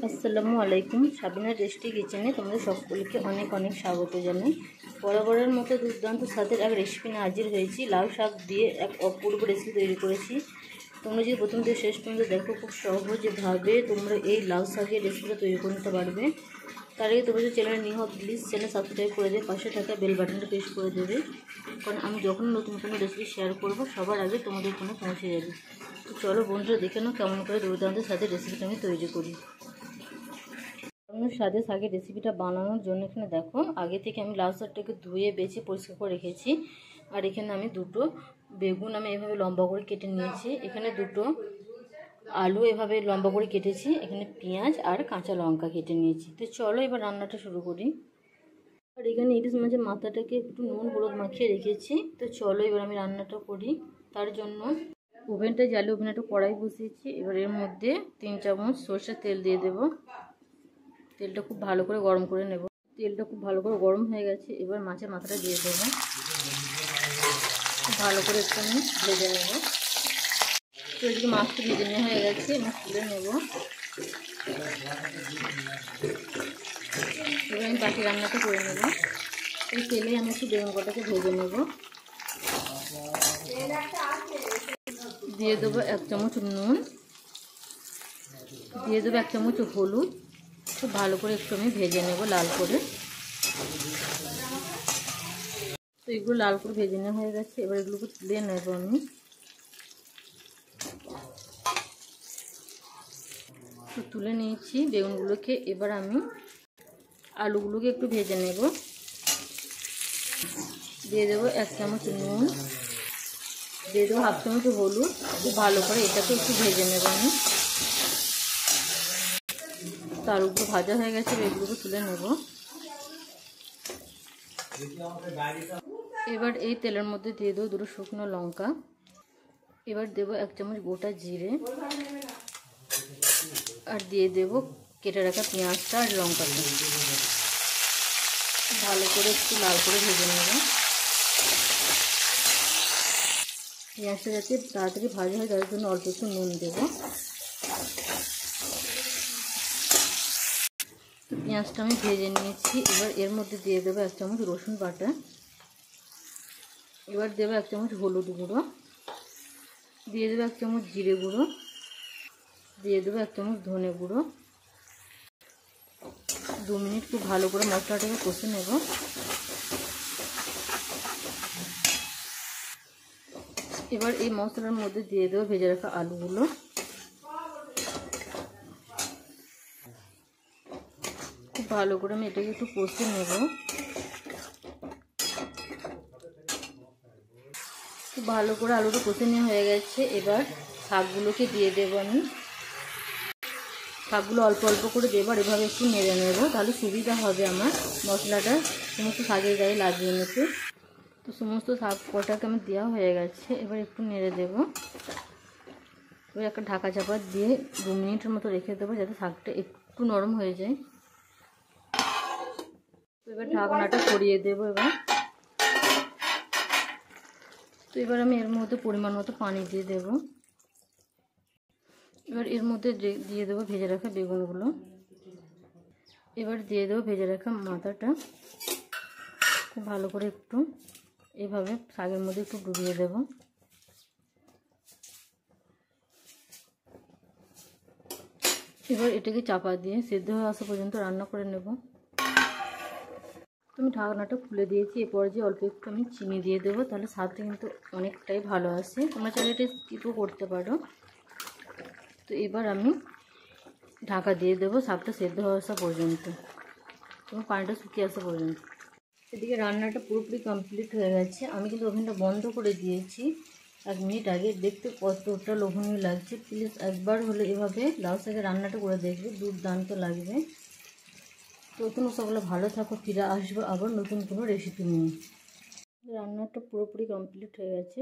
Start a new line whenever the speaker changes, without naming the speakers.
আসসালামু আলাইকুম। সাবিনা টেস্টি কিচেনে তোমাদের সকলকে অনেক অনেক স্বাগত জানাই। বরাবরের মতো দুর্দান্ত স্বাদের এক রেসিপি নিয়ে হাজির হয়েছি। লাউ শাক দিয়ে এক অপূর্ব রেসিপি তৈরি করেছি। তোমরা যদি প্রথম থেকে শেষ পর্যন্ত দেখো, খুব সহজভাবে তোমরা এই লাউ শাকের রেসিপিটা তৈরি করে নিতে পারবে। তার আগে তোমরা যদি চ্যানেল নিয়ে হও, প্লিজ চ্যানেল সাবস্ক্রাইব করে দেবে, পাশে থাকা বেল বাটনটা প্রেস করে দেবে, কারণ আমি যখন নতুন কোনো রেসিপি শেয়ার করব সবার আগে তোমাদের ফোনে পৌঁছে যাবে। তো চলো বন্ধুরা, দেখে নাও কেমন করে দুর্দান্ত স্বাদের রেসিপিটা আমি তৈরি করি। স্বাদে শাকের রেসিপিটা বানানোর জন্য এখানে দেখো, আগে থেকে আমি লাউ শাকটাকে ধুয়ে বেছে পরিষ্কার করে রেখেছি। আর এখানে আমি দুটো বেগুন আমি এভাবে লম্বা করে কেটে নিয়েছি। এখানে দুটো আলু এভাবে লম্বা করে কেটেছি। এখানে পেঁয়াজ আর কাঁচা লঙ্কা কেটে নিয়েছি। তো চলো এবার রান্নাটা শুরু করি। আর এখানে ইলিশ মাছের মাথাটাকে একটু নুন হলুদ মাখিয়ে রেখেছি। তো চলো এবার আমি রান্নাটা করি। তার জন্য ওভেনটা জ্বালিয়ে ওভেনে একটা কড়াই বসিয়েছি। এবার এর মধ্যে 3 চামচ সরষের তেল দিয়ে দেবো। তেলটা খুব ভালো করে গরম করে নেব। তেলটা খুব ভালো করে গরম হয়ে গেছে। এবার মাছের মাথাটা দিয়ে দেবো। খুব ভালো করে একটু আমি ভেজে নেব। তো এদিকে মাছটা ভেজে নেওয়া হয়ে গেছে, আমি তুলে নেব। এবার আমি বাকি রান্নাটা করে নেব। এই তেলে আমি একটু বেগুন কটাকে ভেজে নেব। দিয়ে দেবো 1 চামচ নুন, দিয়ে দেবো 1 চামচ হলুদ। খুব ভালো করে একটু আমি ভেজে নেব লাল করে। তো এগুলো লাল করে ভেজে নেওয়া হয়ে গেছে। এবার এগুলোকে তুলে নেব আমি। তো তুলে নিয়েছি বেগুনগুলোকে। এবার আমি আলুগুলোকে একটু ভেজে নেব। দিয়ে দেবো 1 চামচ নুন, দিয়ে দেবো 1/2 চামচ হলুদ। খুব ভালো করে এটাকে একটু ভেজে নেব আমি। তো আলুগুলো ভাজা হয়ে গেছে, এগুলোকে তুলে নেব। এবার এই তেলের মধ্যে দিয়ে দেবো 2 শুকনো লঙ্কা। এবার দেবো 1 চামচ গোটা জিরে, আর দিয়ে দেবো কেটে রাখা পেঁয়াজটা আর লঙ্কাটা। ভালো করে একটু লাল করে ভেজে নেব। পেঁয়াজটা যাতে তাড়াতাড়ি ভাজা হয় তার জন্য অল্প একটু নুন দেবো। তো পেঁয়াজটা আমি ভেজে নিয়েছি। এবার এর মধ্যে দিয়ে দেবো 1 চামচ রসুন বাটা। এবার দেবো 1 চামচ হলুদ গুঁড়ো, দিয়ে দেবো 1 চামচ জিরে গুঁড়ো, দিয়ে দেবো 1 চামচ ধনে গুঁড়ো। 2 মিনিট খুব ভালো করে মশলাটাকে কষে নেব। এবার এই মশলার মধ্যে দিয়ে দেবো ভেজে রাখা আলুগুলো। খুব ভালো করে আমি এটাকে একটু কষে নেব। খুব ভালো করে আলুটা কষে নেওয়া হয়ে গেছে। এবার শাকগুলোকে দিয়ে দেবো আমি। শাকগুলো অল্প অল্প করে দেবো, আর এভাবে একটু নেড়ে নেব, তাহলে সুবিধা হবে আমার মশলাটা সমস্ত শাকের গায়ে লাগিয়ে নিতে। তো সমস্ত শাক কটাকে আমি দেওয়া হয়ে গেছে। এবার একটু নেড়ে দেবো। এবার একটা ঢাকা চাপা দিয়ে 2 মিনিটের মতো রেখে দেবো, যাতে শাকটা একটু নরম হয়ে যায়। তো এবার ঢাকনাটা সরিয়ে দেবো। এবার আমি এর মধ্যে পরিমাণ মতো পানি দিয়ে দেব। এবার এর মধ্যে দিয়ে দেবো ভেজে রাখা বেগুনগুলো। এবার দিয়ে দেবো ভেজে রাখা মাথাটা। খুব ভালো করে একটু এভাবে শাকের মধ্যে একটু ডুবিয়ে দেব। এবার এটাকে চাপা দিয়ে সেদ্ধ হয়ে আসা পর্যন্ত রান্না করে নেব। আমি ঢাকনাটা খুলে দিয়েছি। এরপর যে অল্প একটু আমি চিনি দিয়ে দেবো, তাহলে স্বাদটা কিন্তু অনেকটাই ভালো আসে। তোমরা চাইলে এটা স্কিপও করতে পারো। তো এবার আমি ঢাকা দিয়ে দেবো শাকটা সেদ্ধ হয়ে আসা পর্যন্ত এবং পানিটা শুকিয়ে আসা পর্যন্ত। এদিকে রান্নাটা পুরোপুরি কমপ্লিট হয়ে গেছে। আমি কিন্তু ওভেনটা বন্ধ করে দিয়েছি 1 মিনিট আগে। দেখতে কতটা লোভনীয় লাগছে। প্লিজ একবার হলে এভাবে লাউ শাকের রান্নাটা করে দেখবে, দুর্দান্ত লাগবে। তো তোমরা সকলে ভালো থাকো, ফিরে আসবো আবার নতুন কোনো রেসিপি নিয়ে। রান্নাটা পুরোপুরি কমপ্লিট হয়ে গেছে।